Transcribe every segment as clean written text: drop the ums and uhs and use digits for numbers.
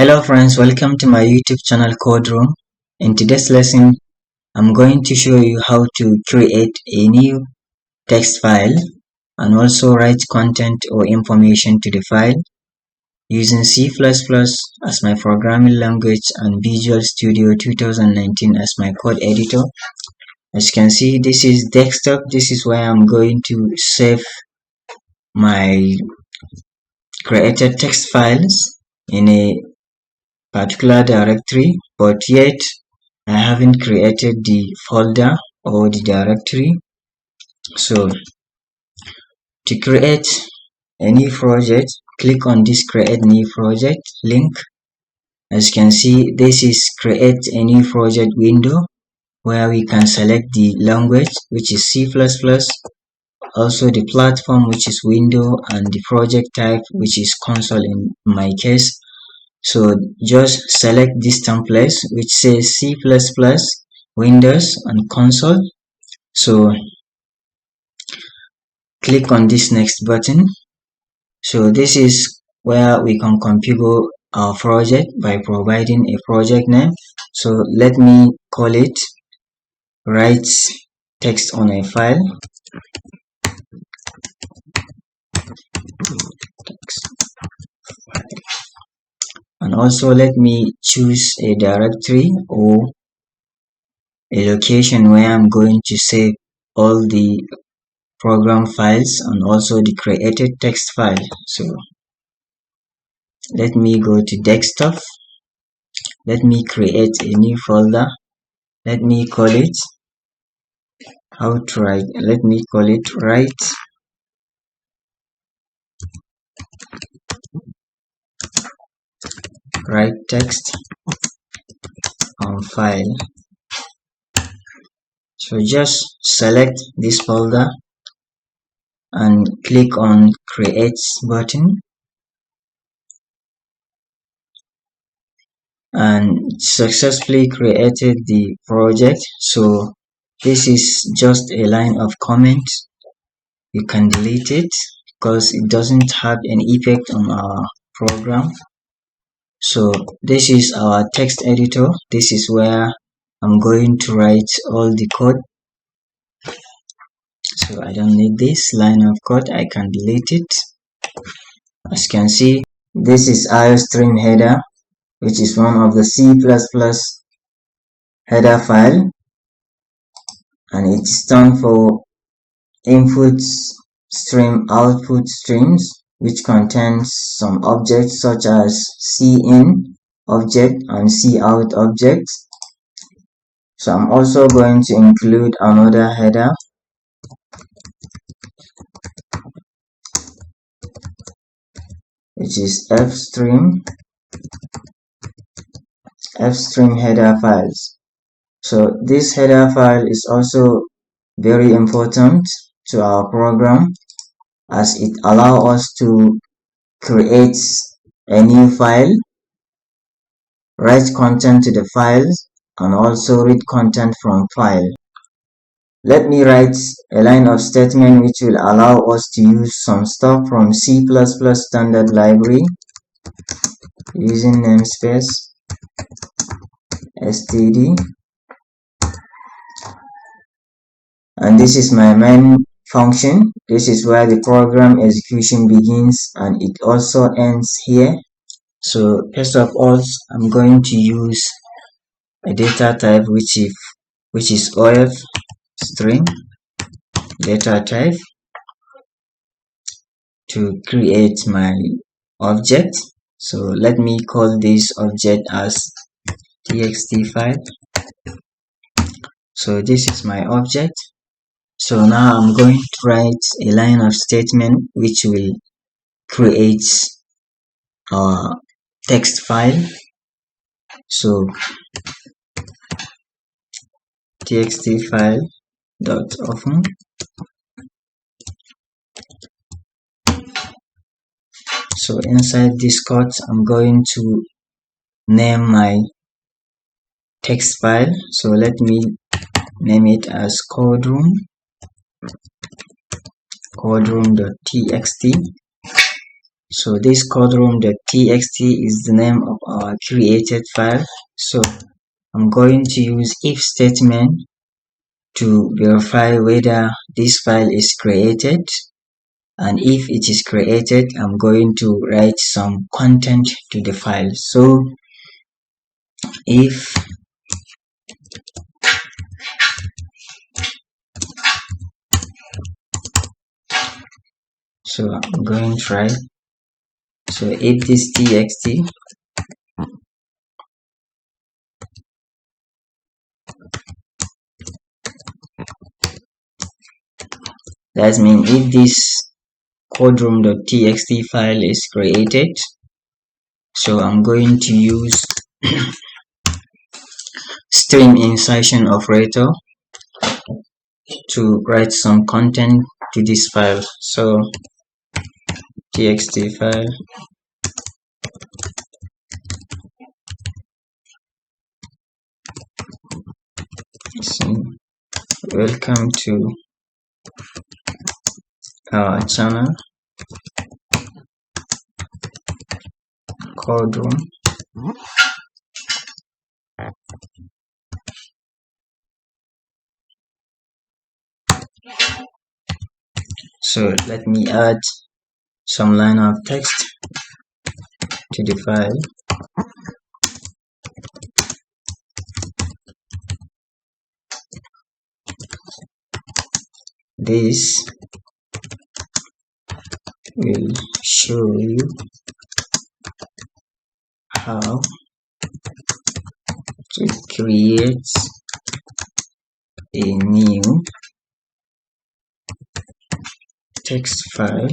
Hello friends, welcome to my YouTube channel Code Room. In today's lesson, I'm going to show you how to create a new text file and also write content or information to the file using C++ as my programming language and Visual Studio 2019 as my code editor. As you can see, this is desktop. This is where I'm going to save my created text files in a particular directory, but yet I haven't created the folder or the directory. So to create a new project, click on this create new project link. As you can see, this is create a new project window where we can select the language, which is C++, also the platform, which is window, and the project type, which is console in my case. So just select this template which says C++, Windows, and console. So click on this next button. So this is where we can configure our project by providing a project name. So let me call it write text on a file. And also let me choose a directory or a location where I'm going to save all the program files and also the created text file. So let me go to desktop. Let me create a new folder. Let me call it let me call it write text on file. So just select this folder and click on create button, and successfully created the project. So this is just a line of comment. You can delete it because it doesn't have any effect on our program. So this is our text editor. This is where I'm going to write all the code. So I don't need this line of code. I can delete it. As you can see, this is fstream header, which is one of the C++ header file, and it stands for input stream output streams, which contains some objects such as cin object and cout object. So I'm also going to include another header, which is fstream header files. So this header file is also very important to our program, as it allows us to create a new file, write content to the files, and also read content from file. Let me write a line of statement which will allow us to use some stuff from C++ standard library using namespace std, and this is my main function. This is where the program execution begins and it also ends here. So first of all, I'm going to use a data type which is of string data type to create my object. So let me call this object as txtfile. So this is my object. So now I'm going to write a line of statement which will create a text file. So txtfile dot open. So inside this code, I'm going to name my text file. So let me name it as code-room.txt. So this code-room.txt is the name of our created file. So I'm going to use if statement to verify whether this file is created, and if it is created, I'm going to write some content to the file. So if I'm going to write, so if this txt that means if this code-room.txt file is created, so I'm going to use stream insertion operator to write some content to this file. So txt file, so welcome to our channel code room. So let me add some line of text to the file. This will show you how to create a new text file,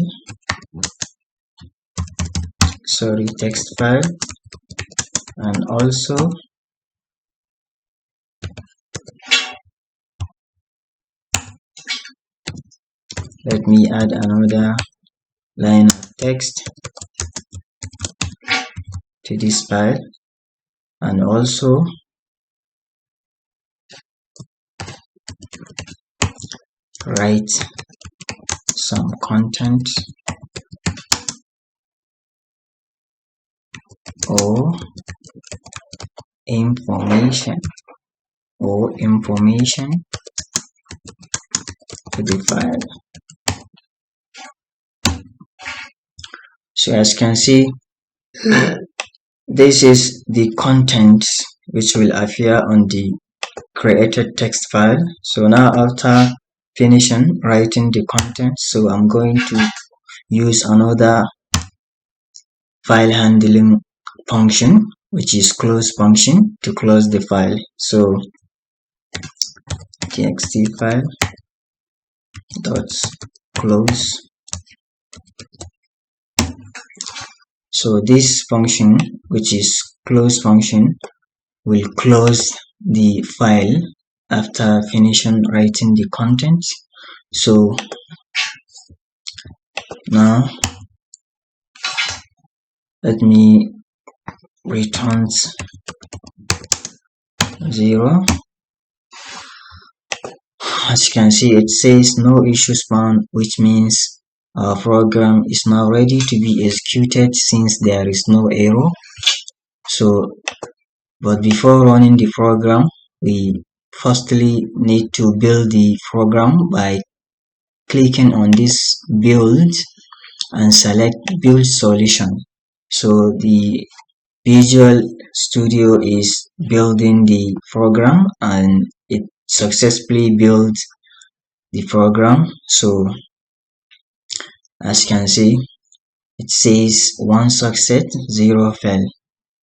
and also let me add another line of text to this file, and also write some content or information to the file. So as you can see, this is the content which will appear on the created text file. So now after finishing writing the content, so I'm going to use another file handling function, which is close function, to close the file. So txtfile dot close. So this function, which is close function, will close the file after finishing writing the content. So now let me return 0. As you can see, it says no issues found, which means our program is now ready to be executed since there is no error. So but before running the program, we firstly need to build the program by clicking on this build and select build solution. So the Visual Studio is building the program and it successfully built the program. So as you can see, it says 1 success, 0 fail,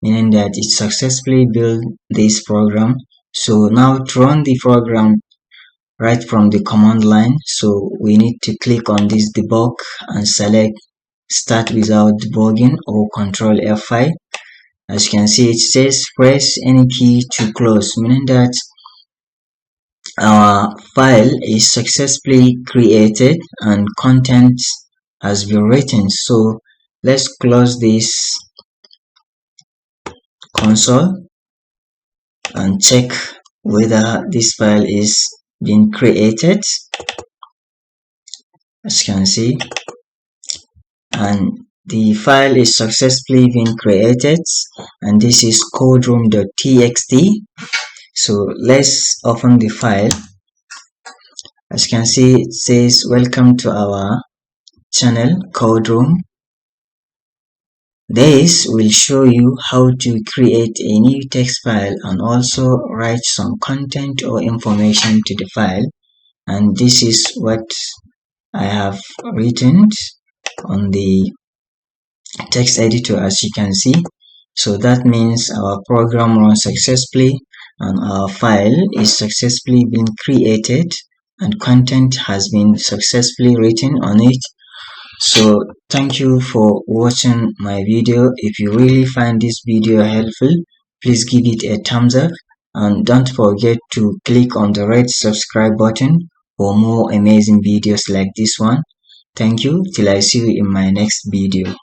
meaning that it successfully built this program. So now to run the program right from the command line, so we need to click on this debug and select start without debugging or control F5. As you can see, it says press any key to close, meaning that our file is successfully created and content has been written. So let's close this console and check whether this file is being created. As you can see, and the file is successfully been created, and this is code-room.txt. So let's open the file. As you can see, it says welcome to our channel Code Room. This will show you how to create a new text file and also write some content or information to the file. And this is what I have written on the text editor, as you can see. So that means our program runs successfully and our file is successfully been created and content has been successfully written on it. So thank you for watching my video. If you really find this video helpful, please give it a thumbs up and don't forget to click on the red subscribe button for more amazing videos like this one. Thank you till I see you in my next video.